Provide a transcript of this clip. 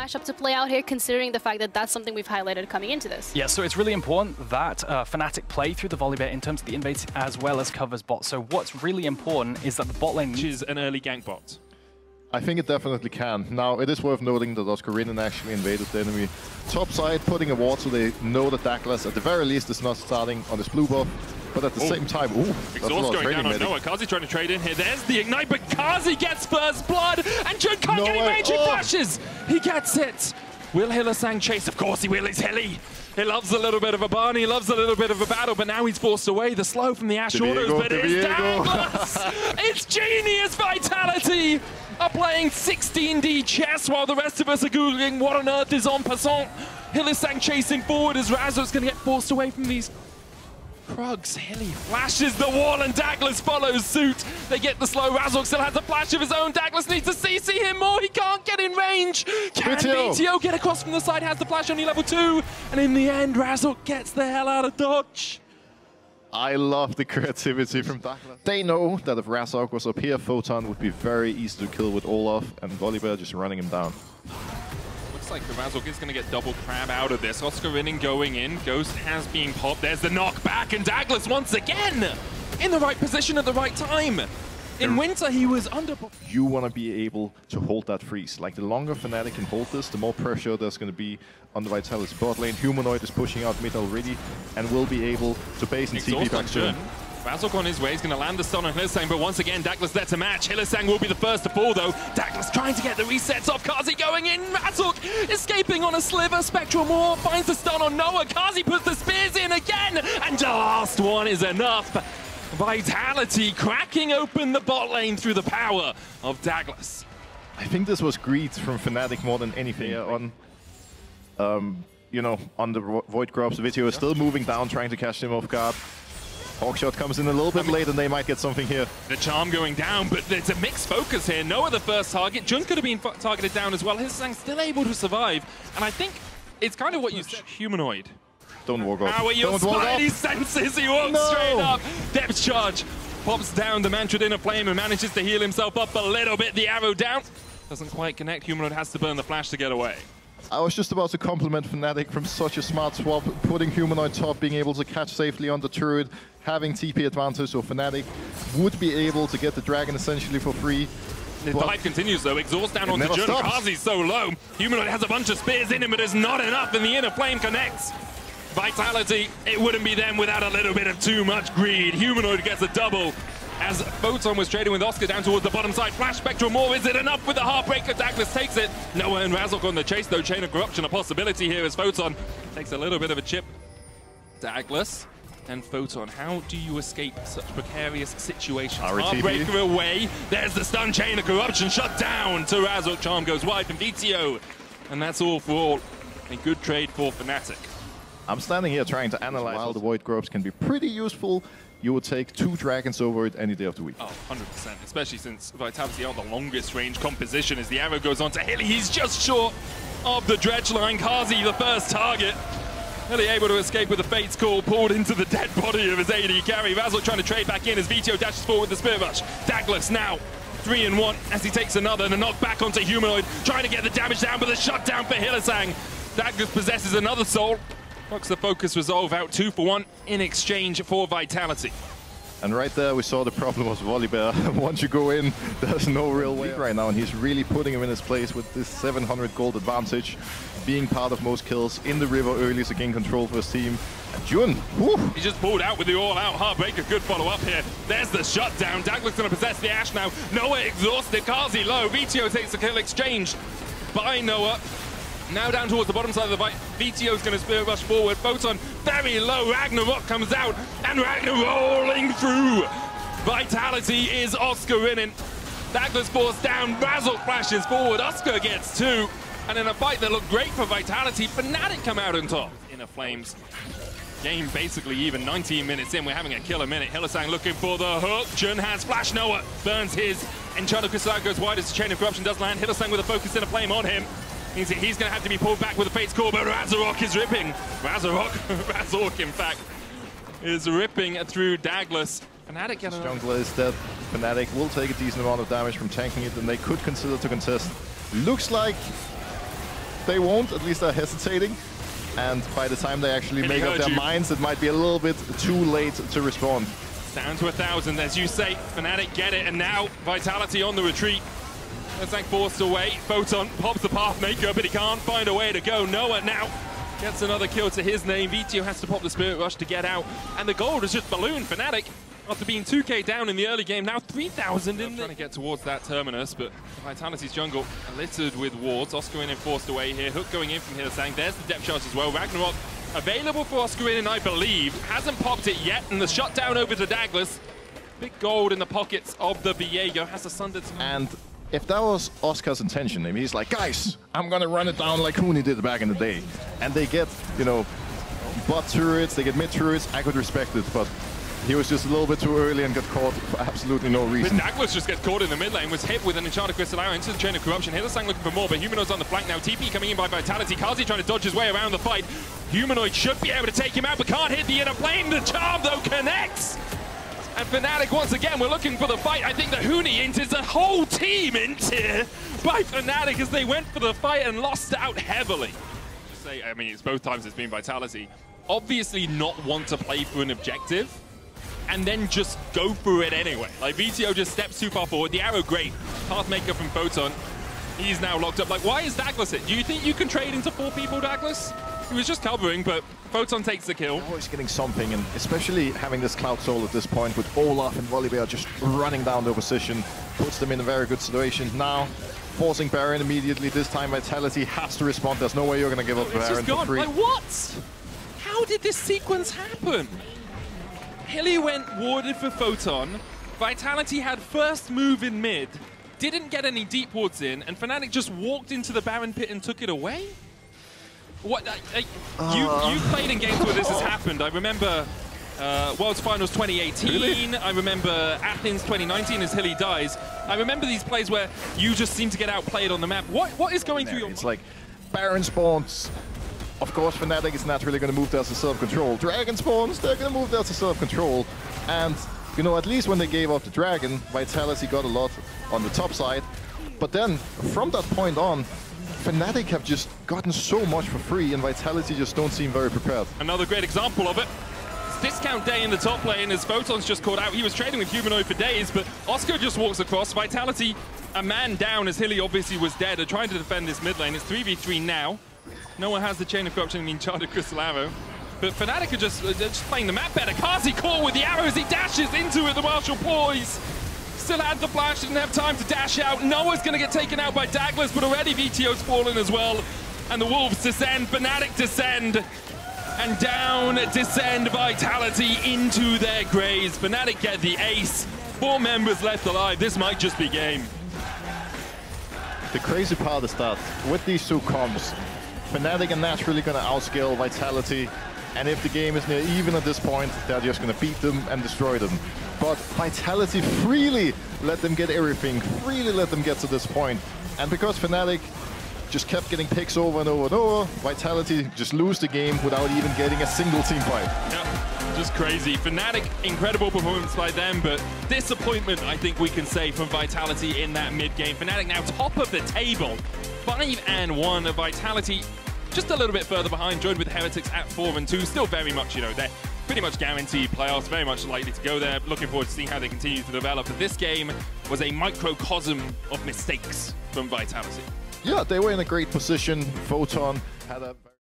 matchup to play out here, considering the fact that that's something we've highlighted coming into this. Yeah, so it's really important that Fnatic play through the Volibear in terms of the invades as well as covers bot. So what's really important is that the bot lane is an early gank bot. I think it definitely can. Now, it is worth noting that Oscarinin actually invaded the enemy top side, putting a ward so they know that Daglas, at the very least, is not starting on his blue buff. But at the same time, Exhaust going down on Noah. Carzzy trying to trade in here. There's the ignite, but Carzzy gets first blood, and Jun can't get engaged. He flashes. He gets it. Will Hylissang chase? Of course he will. It's Hilly. He loves a little bit of a barn. He loves a little bit of a battle, but now he's forced away. The slow from the AShe autos, but it's Daglas. It's genius vitality. Are playing 16D chess while the rest of us are googling what on earth is en passant. Hylissang chasing forward as Razork's going to get forced away from these Krugs. Hilly flashes the wall and Daglas follows suit. They get the slow. Razork still has a flash of his own. Daglas needs to CC him more. He can't get in range. Can Vetheo get across from the side? Has the flash, only level 2. And in the end, Razork gets the hell out of dodge. I love the creativity from Daglas. They know that if Razork was up here, Photon would be very easy to kill with Olaf, and Volibear just running him down. Looks like Razork is going to get double crab out of this. Oscarinin going in. Ghost has been popped. There's the knockback, and Daglas once again in the right position at the right time. In winter, he was under. You want to be able to hold that freeze. Like, the longer Fnatic can hold this, the more pressure there's going to be on the Vitality bot lane. Humanoid is pushing out mid already and will be able to base and TP back soon. Razork on his way, he's going to land the stun on Hylissang, but once again, Daglas there to match. Hylissang will be the first to fall, though. Daglas trying to get the resets off. Carzzy going in. Razork escaping on a sliver. Spectral Maw finds the stun on Noah. Carzzy puts the spears in again, and the last one is enough. Vitality cracking open the bot lane through the power of Daglas. I think this was greed from Fnatic more than anything. You know, on the Void Grubs, Vetheo is still moving down, trying to catch him off guard. Hawkshot comes in a little bit late, and they might get something here. The charm going down, but it's a mixed focus here. Noah the first target. Jun could have been targeted down as well. Hylissang still able to survive, and I think it's kind of what you said. Humanoid. Don't walk off. How are your spidey senses? He walks straight up. Depth charge. Pops down the Mantrid in a flame and manages to heal himself up a little bit. The arrow down. Doesn't quite connect. Humanoid has to burn the flash to get away. I was just about to compliment Fnatic from such a smart swap, putting Humanoid top, being able to catch safely on the turret, having TP advantage, so Fnatic would be able to get the dragon essentially for free. The dive continues though, exhaust down onto Jun. Carzzy's so low. Humanoid has a bunch of spears in him, but there's not enough, and the inner flame connects. Vitality, it wouldn't be them without a little bit of too much greed. Humanoid gets a double as Photon was trading with Oscar down towards the bottom side. Flash Spectral Maw, is it enough with the Heartbreaker? Daglas takes it. Noah and Razork on the chase though. Chain of Corruption a possibility here as Photon takes a little bit of a chip. Daglas and Photon, how do you escape such precarious situations? Heartbreaker away. There's the stun. Chain of Corruption shut down to Razork. Charm goes wide from Vetheo. And that's all for all. A good trade for Fnatic. I'm standing here trying to analyze. While the Void Grubs can be pretty useful, you would take 2 dragons over it any day of the week. Oh, 100%, especially since Vitality are the longest range composition as the arrow goes on to Hilly. He's just short of the dredge line. Carzzy, the first target. Hilly able to escape with the Fate's Call, pulled into the dead body of his AD carry. Razork trying to trade back in as Vetheo dashes forward with the Spirit Rush. Daglas now 3-1 as he takes another, and a knock back onto Humanoid, trying to get the damage down, but the shutdown for Hylissang. Daglas possesses another soul. Knocks the focus resolve out 2 for 1 in exchange for Vitality. And right there we saw the problem of Volibear. Once you go in, there's no real way right now, and he's really putting him in his place with this 700 gold advantage, being part of most kills in the river early to gain control for his team. And Jun, he just pulled out with the all-out Heartbreaker. Good follow-up here. There's the shutdown. Daglas going to possess the AShe now. Noah exhausted. Carzzy low. Vetheo takes the kill exchange by Noah. Now down towards the bottom side of the fight. Veteo's going to Spirit Rush forward. Photon very low. Ragnarok comes out. And Ragnar rolling through. Vitality is Oscarinin. Daglas forced down. Razork flashes forward. Oscar gets 2. And in a fight that looked great for Vitality, Fnatic come out on top. Inner Flames. Game basically even. 19 minutes in. We're having a killer minute. Hylissang looking for the hook. Jun has flash. Noah burns his. Enchanted Crystal goes wide as the Chain of Corruption does land. Hylissang with a focus in a flame on him. He's going to have to be pulled back with a Fate's Call, but Razork is ripping. Razork, in fact, is ripping through Daglas. Fnatic getting Jungler is dead. Fnatic will take a decent amount of damage from tanking it, and they could consider to contest. Looks like they won't. At least they're hesitating. And by the time they actually make up their minds, it might be a little bit too late to respond. Down to 1,000, as you say. Fnatic get it, and now Vitality on the retreat. Hylissang forced away. Photon pops the Pathmaker, but he can't find a way to go. Noah now gets another kill to his name. Vetheo has to pop the Spirit Rush to get out. And the gold is just ballooned. Fnatic, after being 2k down in the early game, now 3,000 in trying to get towards that terminus, but Vitality's jungle littered with wards. Oscarinin forced away here. Hook going in from Hylissang. There's the depth charge as well. Ragnarok available for Oscarinin, I believe. Hasn't popped it yet, and the shutdown over to Daglas. Big gold in the pockets of the Viego. Has sundered some. And if that was Oscar's intention, I mean, he's like, guys, I'm gonna run it down like Huni did back in the day. And they get, you know, bot turrets, they get mid turrets, I could respect it, but he was just a little bit too early and got caught for absolutely no reason. But Daglas just gets caught in the mid lane, was hit with an Enchanted Crystal Arrow into the Chain of Corruption. Hylissang looking for more, but Humanoid's on the flank now. TP coming in by Vitality. Carzzy trying to dodge his way around the fight. Humanoid should be able to take him out, but can't hit the inner plane. The charm, though, connects. And Fnatic, once again, we're looking for the fight. I think the Huni int is the whole team int here by Fnatic as they went for the fight and lost out heavily. Just say, I mean, it's both times it's been Vitality. Obviously not want to play for an objective, and then just go through it anyway. Like, Vetheo just steps too far forward. The arrow, great. Pathmaker from Photon. He's now locked up. Like, why is Daglas it? Do you think you can trade into 4 people, Daglas? He was just covering, but Photon takes the kill. Always getting something, and especially having this Cloud Soul at this point with Olaf and Volibear just running down their position, puts them in a very good situation. Now, forcing Baron immediately. This time, Vitality has to respond. There's no way you're going to give up Baron for free. Like, what? How did this sequence happen? Hilly went warded for Photon. Vitality had first move in mid, didn't get any deep wards in, and Fnatic just walked into the Baron pit and took it away? What? You've played in games where this has happened. I remember World's Finals 2018. Really? I remember Athens 2019 as Hilly dies. I remember these plays where you just seem to get outplayed on the map. What is going through your mind? It's like Baron spawns. Of course, Fnatic is naturally going to move there to self-control. Dragon spawns, they're going to move there to self-control. And, you know, at least when they gave up the Dragon, Vitality got a lot on the top side. But then, from that point on, Fnatic have just gotten so much for free, and Vitality just don't seem very prepared. Another great example of it. It's discount day in the top lane as Photon's just caught out. He was trading with Humanoid for days, but Oscar just walks across. Vitality, a man down as Hilly obviously was dead, are trying to defend this mid lane. It's 3v3 now. No one has the Chain of Corruption and the Enchanted Crystal Arrow. But Fnatic are just playing the map better. Carzzy caught with the arrows. He dashes into it, the martial poise. Still had the flash, didn't have time to dash out. Noah's going to get taken out by Daglas, but already Veteo's fallen as well. And the Wolves descend, Fnatic descend. And down descend Vitality into their graves. Fnatic get the ace. 4 members left alive. This might just be game. The crazy part is that with these 2 comps, Fnatic are naturally going to outscale Vitality, and if the game is near even at this point, they're just going to beat them and destroy them. But Vitality freely let them get everything, freely let them get to this point. And because Fnatic just kept getting picks over and over and over, Vitality just lose the game without even getting a single team fight. Yep, just crazy. Fnatic, incredible performance by them, but disappointment, I think we can say, from Vitality in that mid-game. Fnatic now top of the table, 5-1. Vitality just a little bit further behind, joined with Heretics at 4-2. Still very much, you know, they're pretty much guaranteed playoffs, very much likely to go there. Looking forward to seeing how they continue to develop. But this game was a microcosm of mistakes from Vitality. Yeah, they were in a great position. Photon had a